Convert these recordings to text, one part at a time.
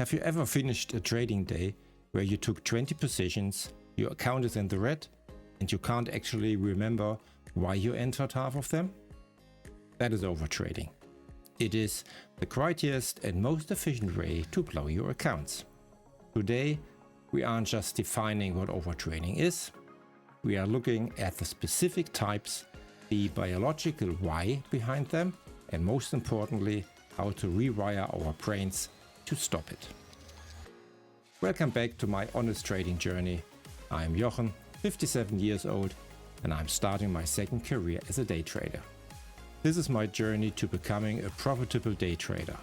Have you ever finished a trading day where you took 20 positions, your account is in the red, and you can't actually remember why you entered half of them? That is overtrading. It is the quietest and most efficient way to blow your accounts. Today, we aren't just defining what overtrading is, we are looking at the specific types, the biological why behind them, and most importantly, how to rewire our brains to stop it. Welcome back to my honest trading journey. I'm Jochen, 57 years old, and I'm starting my second career as a day trader. This is my journey to becoming a profitable day trader.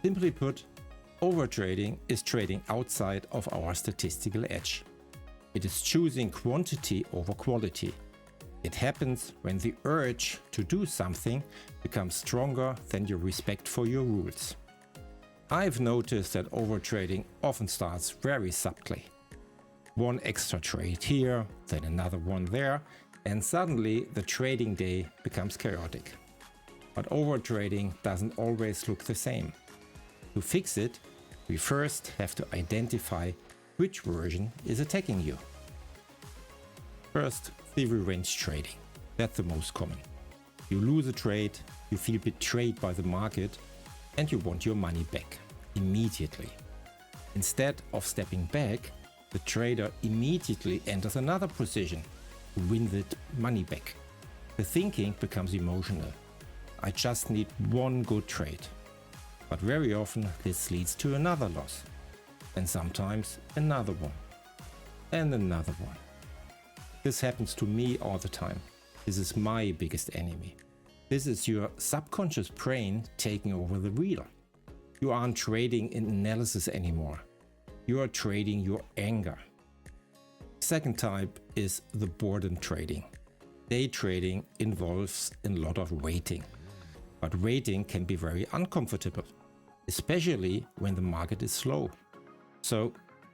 Simply put, overtrading is trading outside of our statistical edge. It is choosing quantity over quality. It happens when the urge to do something becomes stronger than your respect for your rules. I've noticed that overtrading often starts very subtly. One extra trade here, then another one there, and suddenly the trading day becomes chaotic. But overtrading doesn't always look the same. To fix it, we first have to identify which version is attacking you. First, the revenge trading. That's the most common. You lose a trade, you feel betrayed by the market, and you want your money back immediately. Instead of stepping back, the trader immediately enters another position to win the money back. The thinking becomes emotional. I just need one good trade. But very often this leads to another loss, and sometimes another one, and another one. This happens to me all the time. This is my biggest enemy. This is your subconscious brain taking over the wheel. You aren't trading in analysis anymore. You are trading your anger. Second type is the boredom trading. Day trading involves a lot of waiting. But waiting can be very uncomfortable, especially when the market is slow. So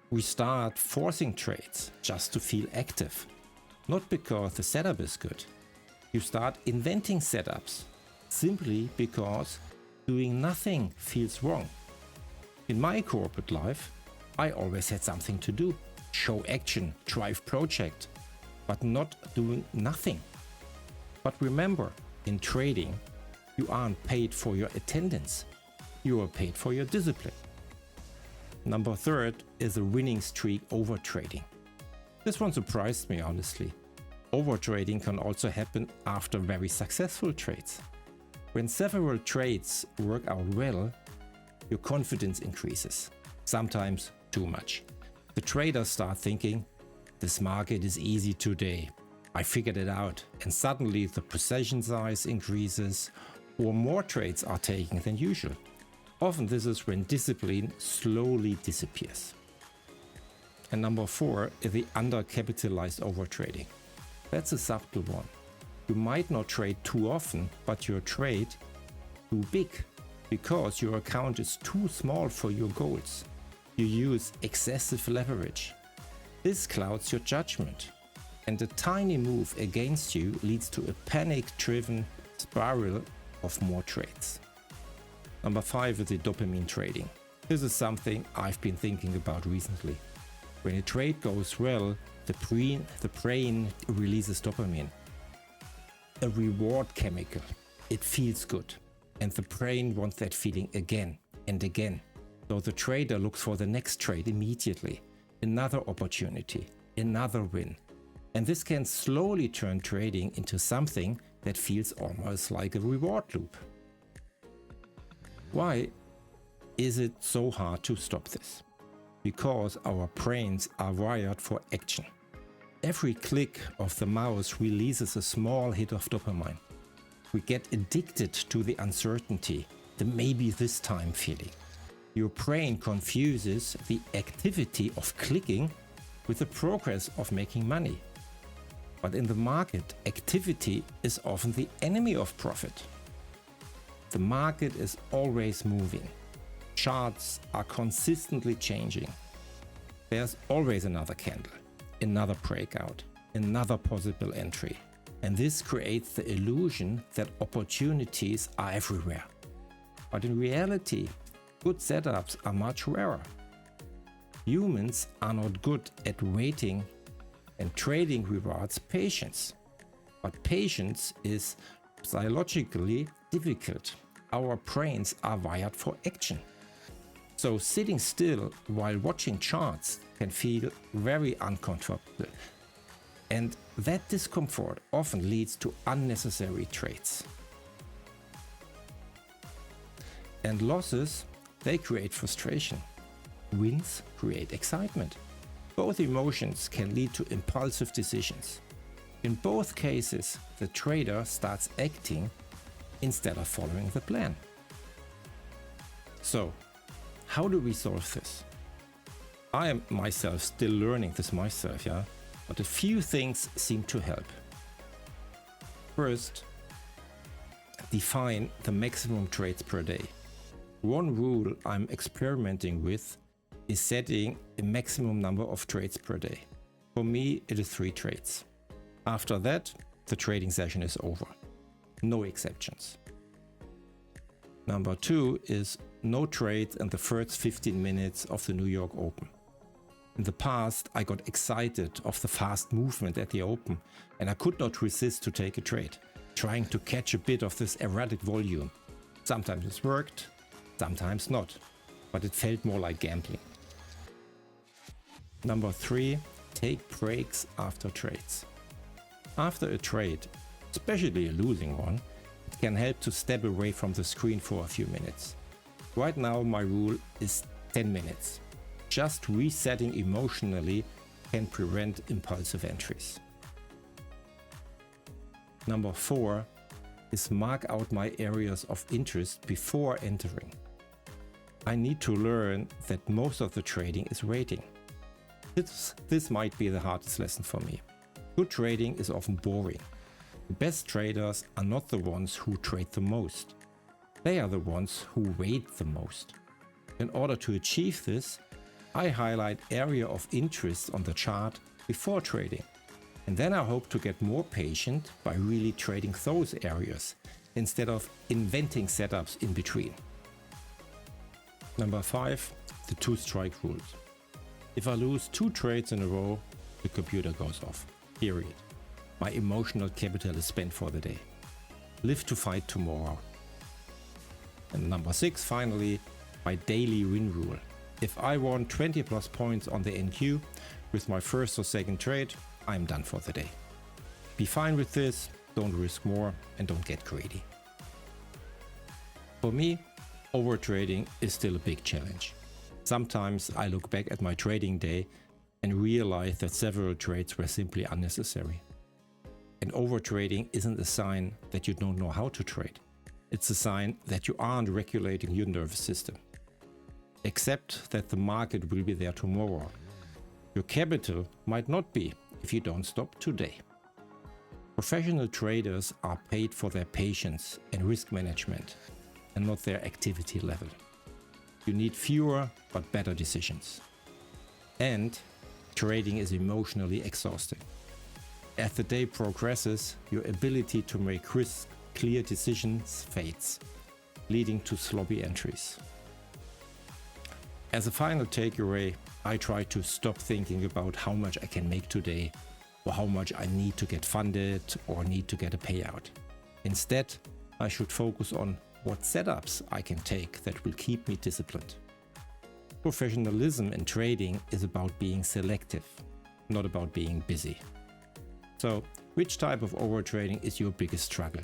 we start forcing trades just to feel active, not because the setup is good. You start inventing setups simply because doing nothing feels wrong. In my corporate life, I always had something to do, show action, drive project, but not doing nothing. But remember, in trading, you aren't paid for your attendance, you are paid for your discipline. Number third is a winning streak overtrading. This one surprised me honestly. Overtrading can also happen after very successful trades. When several trades work out well, your confidence increases, sometimes too much. The traders start thinking, this market is easy today, I figured it out, and suddenly the position size increases, or more trades are taken than usual. Often this is when discipline slowly disappears. And number four is the undercapitalized overtrading. That's a subtle one. You might not trade too often, but your trade too big because your account is too small for your goals. You use excessive leverage. This clouds your judgment, and a tiny move against you leads to a panic-driven spiral of more trades. Number five is the dopamine trading. This is something I've been thinking about recently. When a trade goes well, the brain releases dopamine, a reward chemical. It feels good, and the brain wants that feeling again and again. So the trader looks for the next trade immediately, another opportunity, another win. And this can slowly turn trading into something that feels almost like a reward loop. Why is it so hard to stop this? Because our brains are wired for action. Every click of the mouse releases a small hit of dopamine. We get addicted to the uncertainty, the maybe this time feeling. Your brain confuses the activity of clicking with the progress of making money. But in the market, activity is often the enemy of profit. The market is always moving. Charts are consistently changing. There's always another candle, another breakout, another possible entry. And this creates the illusion that opportunities are everywhere. But in reality, good setups are much rarer. Humans are not good at waiting, and trading rewards patience. But patience is psychologically difficult. Our brains are wired for action. So sitting still while watching charts can feel very uncomfortable. And that discomfort often leads to unnecessary trades. And losses, they create frustration. Wins create excitement. Both emotions can lead to impulsive decisions. In both cases, the trader starts acting instead of following the plan. So, how do we solve this? I am myself still learning this myself, but a few things seem to help. First, define the maximum trades per day. One rule I'm experimenting with is setting a maximum number of trades per day. For me, it is 3 trades. After that, the trading session is over. No exceptions. Number 2 is no trades in the first 15 minutes of the New York Open. In the past, I got excited of the fast movement at the Open, and I could not resist to take a trade, trying to catch a bit of this erratic volume. Sometimes it worked, sometimes not, but it felt more like gambling. Number 3, take breaks after trades. After a trade, especially a losing one, it can help to step away from the screen for a few minutes. Right now my rule is 10 minutes. Just resetting emotionally can prevent impulsive entries. Number 4 is mark out my areas of interest before entering. I need to learn that most of the trading is waiting. This might be the hardest lesson for me. Good trading is often boring. The best traders are not the ones who trade the most. They are the ones who wait the most. In order to achieve this, I highlight area of interest on the chart before trading. And then I hope to get more patient by really trading those areas instead of inventing setups in between. Number 5, the 2-strike rules. If I lose 2 trades in a row, the computer goes off. Period. My emotional capital is spent for the day. Live to fight tomorrow. And number 6, finally, my daily win rule. If I won 20 plus points on the NQ with my first or second trade, I'm done for the day. Be fine with this, don't risk more, and don't get greedy. For me, overtrading is still a big challenge. Sometimes I look back at my trading day and realize that several trades were simply unnecessary. And overtrading isn't a sign that you don't know how to trade. It's a sign that you aren't regulating your nervous system. Accept that the market will be there tomorrow. Your capital might not be if you don't stop today. Professional traders are paid for their patience and risk management and not their activity level. You need fewer but better decisions. And trading is emotionally exhausting. As the day progresses, your ability to make clear decisions fades, leading to sloppy entries. As a final takeaway, I try to stop thinking about how much I can make today or how much I need to get funded or need to get a payout. Instead, I should focus on what setups I can take that will keep me disciplined. Professionalism in trading is about being selective, not about being busy. So, which type of overtrading is your biggest struggle?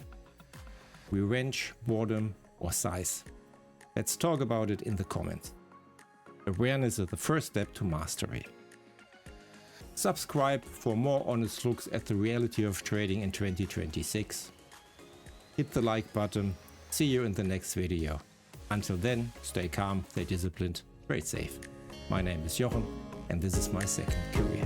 Revenge, boredom, or size? Let's talk about it in the comments. Awareness is the first step to mastery. Subscribe for more honest looks at the reality of trading in 2026. Hit the like button. See you in the next video. Until then, stay calm, stay disciplined, trade safe. My name is Jochen, and this is my second career.